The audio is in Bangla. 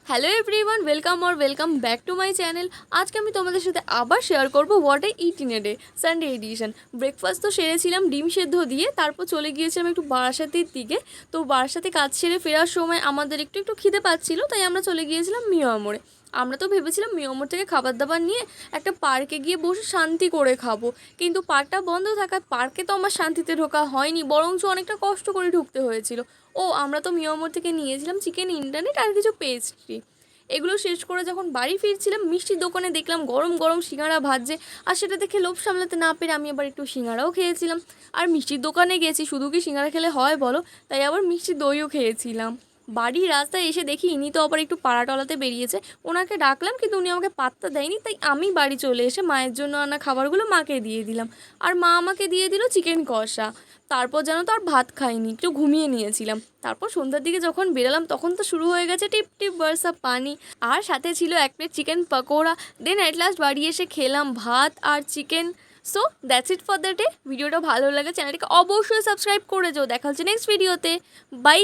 Hello everyone, welcome back to my channel. আজকে আমি তোমাদের সাথে আবার শেয়ার করবো what I eat in a day, Sunday edition. Breakfast তো সেরেছিলাম ডিম সেদ্ধ দিয়ে, তারপর চলে গিয়েছিলাম একটু বারাসাতের দিকে। তো বারাসাতে কাজ সেরে ফেরার সময় আমাদের একটু একটু খিদে পাচ্ছিলো, তাই আমরা চলে গিয়েছিলাম মিয়া মোড়ে। আমরা তো ভেবেছিলাম মিয়া মোড় থেকে খাবার দাবার নিয়ে একটা পার্কে গিয়ে বসে শান্তি করে খাবো, কিন্তু পার্কটা বন্ধ থাকায় পার্কে তো আমার শান্তিতে ঢোকা হয়নি, বরঞ্চ অনেকটা কষ্ট করে ঢুকতে হয়েছিল। আমরা তো মিয়া মোড় থেকে নিয়েছিলাম চিকেন ইন্টারনেট আর কিছু পেস্ট্রি। এগুলো শেষ করে যখন বাড়ি ফিরছিলাম, মিষ্টির দোকানে দেখলাম গরম গরম সিঙ্গাড়া ভাজছে, আর সেটা দেখে লোভ সামলাতে না পেরে আমি আবার একটু সিঙ্গাড়াও খেয়েছিলাম। আর মিষ্টির দোকানে গেছি, শুধু কি সিঙ্গাড়া খেলে হয় বলো, তাই আবার মিষ্টি দইও খেয়েছিলাম। বাড়ির রাস্তায় এসে দেখি ইনি তো আবার একটু পাড়াটলাতে বেরিয়েছে। ওনাকে ডাকলাম কিন্তু উনি আমাকে পাত্তা দেয়নি, তাই আমি বাড়ি চলে এসে মায়ের জন্য আনা খাবারগুলো মাকে দিয়ে দিলাম। আর মা আমাকে দিয়ে দিল চিকেন কষা। তারপর যেন তো আর ভাত খাইনি, একটু ঘুমিয়ে নিয়েছিলাম। তারপর সন্ধ্যার দিকে যখন বেরালাম তখন তো শুরু হয়ে গেছে টিপ টিপ বর্ষা পানি, আর সাথে ছিল এক plate chicken pakora. Then at last বাড়ি এসে খেলাম ভাত আর chicken. So that's it for the day. ভিডিওটা ভালো লাগে চ্যানেলটাকে অবশ্যই সাবস্ক্রাইব করে যাও। দেখা হচ্ছে নেক্সট ভিডিওতে। বাই।